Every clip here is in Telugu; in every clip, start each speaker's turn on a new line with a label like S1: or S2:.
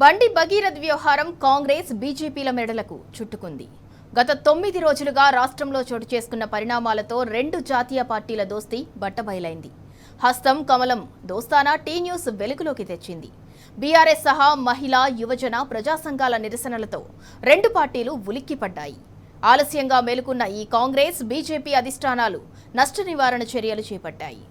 S1: బండి భగీరథ్ వ్యవహారం కాంగ్రెస్ బీజేపీల మెడలకు చుట్టుకుంది. గత 9 రోజులుగా రాష్ట్రంలో చోటు చేసుకున్న పరిణామాలతో రెండు జాతీయ పార్టీల దోస్తీ బట్టబయలైంది. హస్తం కమలం దోస్తానా టీ న్యూస్ వెలుగులోకి తెచ్చింది. బీఆర్ఎస్ సహా మహిళా, యువజన, ప్రజా సంఘాల నిరసనలతో రెండు పార్టీలు ఉలిక్కిపడ్డాయి. ఆలస్యంగా మేలుకున్న ఈ కాంగ్రెస్, బీజేపీ అధిష్టానాలు నష్ట నివారణ చర్యలు చేపట్టాయి.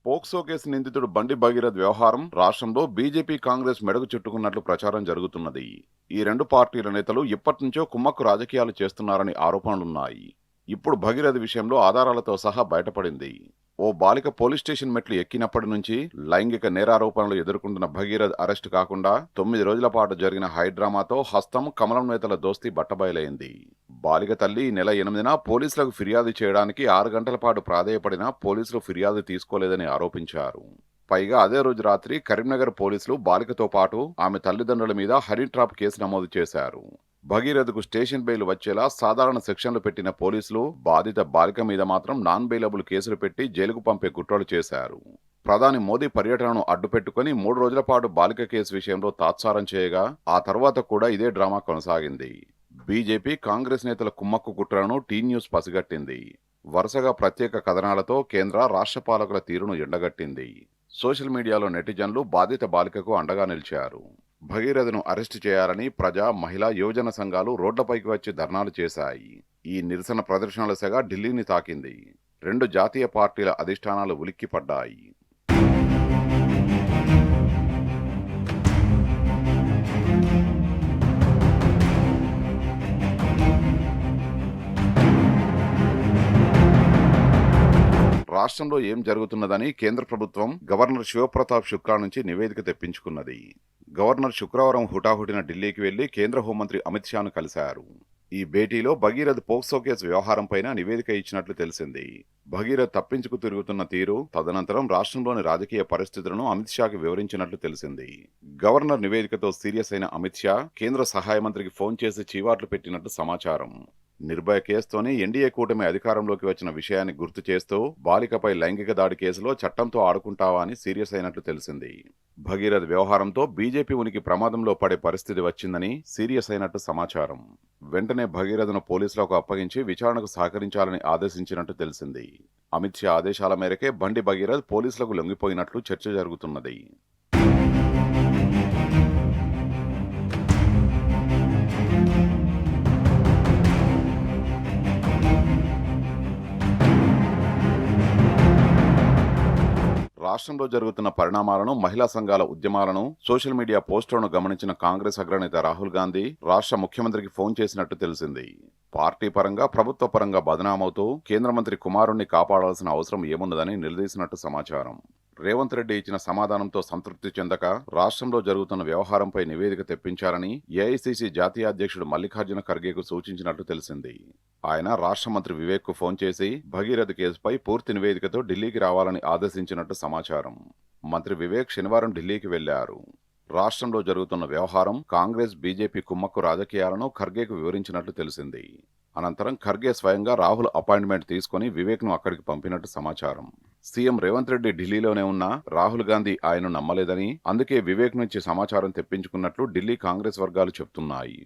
S2: పోక్సో కేసు నిందితుడు బండి భగీరథ్ వ్యవహారం రాష్ట్రంలో బీజేపీ, కాంగ్రెస్ మెడకు చుట్టుకున్నట్లు ప్రచారం జరుగుతున్నది. ఈ రెండు పార్టీల నేతలు ఇప్పటినుంచో కుమ్మక్కు రాజకీయాలు చేస్తున్నారని ఆరోపణలున్నాయి. ఇప్పుడు భగీరథ్ విషయంలో ఆధారాలతో సహా బయటపడింది. ఓ బాలిక పోలీస్ స్టేషన్ మెట్లు ఎక్కినప్పటి నుంచి లైంగిక నేరారోపణలు ఎదుర్కొంటున్న భగీరథ్ అరెస్టు కాకుండా 9 రోజుల పాటు జరిగిన హైడ్రామాతో హస్తం, కమలం నేతల దోస్తీ బట్టబయలైంది. బాలిక తల్లి ఈ నెల 8న పోలీసులకు ఫిర్యాదు చేయడానికి 6 గంటల పాటు ప్రాధేయపడినా పోలీసులు ఫిర్యాదు తీసుకోలేదని ఆరోపించారు. పైగా అదే రోజు రాత్రి కరీంనగర్ పోలీసులు బాలికతో పాటు ఆమె తల్లిదండ్రుల మీద హనీ ట్రాప్ కేసు నమోదు చేశారు. భగీరథ్కు స్టేషన్ బెయిల్ వచ్చేలా సాధారణ సెక్షన్లు పెట్టిన పోలీసులు బాధిత బాలిక మీద మాత్రం నాన్ బెయిలబుల్ కేసులు పెట్టి జైలుకు పంపే కుట్రలు చేశారు. ప్రధాని మోదీ పర్యటనను అడ్డుపెట్టుకుని 3 రోజుల పాటు బాలిక కేసు విషయంలో తాత్సారం చేయగా ఆ తర్వాత కూడా ఇదే డ్రామా కొనసాగింది. బీజేపీ, కాంగ్రెస్ నేతల కుమ్మక్కు కుట్రలను టీ న్యూస్ పసిగట్టింది. వరుసగా ప్రత్యేక కథనాలతో కేంద్ర, రాష్ట్ర పాలకుల తీరును ఎండగట్టింది. సోషల్ మీడియాలో నెటిజన్లు బాధిత బాలికకు అండగా నిలిచారు. భగీరథను అరెస్టు చేయాలని ప్రజా, మహిళా, యువజన సంఘాలు రోడ్లపైకి వచ్చి ధర్నాలు చేశాయి. ఈ నిరసన ప్రదర్శనల సెగ ఢిల్లీని తాకింది. రెండు జాతీయ పార్టీల అధిష్టానాలు ఉలిక్కిపడ్డాయి. రాష్ట్రంలో ఏం జరుగుతున్నదని కేంద్ర ప్రభుత్వం గవర్నర్ శివప్రతాప్ శుక్లా నుంచి నివేదిక తెప్పించుకున్నది. గవర్నర్ శుక్రవారం హుటాహుటిన ఢిల్లీకి వెళ్లి కేంద్ర హోంమంత్రి అమిత్ షాను కలిశారు. ఈ భేటీలో భగీరథ్ పోక్సో కేసు వ్యవహారంపైన నివేదిక ఇచ్చినట్లు తెలిసింది. భగీరథ్ తప్పించుకు తిరుగుతున్న తీరు, తదనంతరం రాష్ట్రంలోని రాజకీయ పరిస్థితులను అమిత్ షాకి వివరించినట్లు తెలిసింది. గవర్నర్ నివేదికతో సీరియస్ అయిన అమిత్ షా కేంద్ర సహాయ మంత్రికి ఫోన్ చేసి చీవాట్లు పెట్టినట్లు సమాచారం. నిర్భయ కేసుతోనే ఎన్డీఏ కూటమి అధికారంలోకి వచ్చిన విషయాన్ని గుర్తు చేస్తూ బాలికపై లైంగిక దాడి కేసులో చట్టంతో ఆడుకుంటావా అని సీరియస్ అయినట్లు తెలిసింది. భగీరథ్ వ్యవహారంతో బీజేపీ ఉనికి ప్రమాదంలో పడే పరిస్థితి వచ్చిందని సీరియస్ అయినట్టు సమాచారం. వెంటనే భగీరథను పోలీసులకు అప్పగించి విచారణకు సహకరించాలని ఆదేశించినట్టు తెలిసింది. అమిత్ షా ఆదేశాల మేరకే బండి భగీరథ్ పోలీసులకు లొంగిపోయినట్లు చర్చ జరుగుతున్నది. రాష్ట్రంలో జరుగుతున్న పరిణామాలను, మహిళా సంఘాల ఉద్యమాలను, సోషల్ మీడియా పోస్టులను గమనించిన కాంగ్రెస్ అగ్రనేత రాహుల్ గాంధీ రాష్ట్ర ముఖ్యమంత్రికి ఫోన్ చేసినట్టు తెలిసింది. పార్టీ పరంగా, ప్రభుత్వ పరంగా బదనామవుతూ కేంద్ర మంత్రి కుమారుణ్ణి కాపాడాల్సిన అవసరం ఏమున్నదని నిలదీసినట్టు సమాచారం. రేవంత్ రెడ్డి ఇచ్చిన సమాధానంతో సంతృప్తి చెందక రాష్ట్రంలో జరుగుతున్న వ్యవహారంపై నివేదిక తెప్పించాలని ఏఐసీసీ జాతీయ అధ్యక్షుడు మల్లికార్జున ఖర్గేకు సూచించినట్టు తెలిసింది. ఆయన రాష్ట్ర మంత్రి వివేక్ కు ఫోన్ చేసి భగీరథ్ కేసుపై పూర్తి నివేదికతో ఢిల్లీకి రావాలని ఆదేశించినట్టు సమాచారం. మంత్రి వివేక్ శనివారం ఢిల్లీకి వెళ్లారు. రాష్ట్రంలో జరుగుతున్న వ్యవహారం, కాంగ్రెస్, బీజేపీ కుమ్మక్కు రాజకీయాలను ఖర్గేకు వివరించినట్లు తెలిసింది. అనంతరం ఖర్గే స్వయంగా రాహుల్ అపాయింట్మెంట్ తీసుకుని వివేక్ ను అక్కడికి పంపినట్టు సమాచారం. సీఎం రేవంత్ రెడ్డి ఢిల్లీలోనే ఉన్నా రాహుల్ గాంధీ ఆయన్ను నమ్మలేదని, అందుకే వివేక్ నుంచి సమాచారం తెప్పించుకున్నట్లు ఢిల్లీ కాంగ్రెస్ వర్గాలు చెబుతున్నాయి.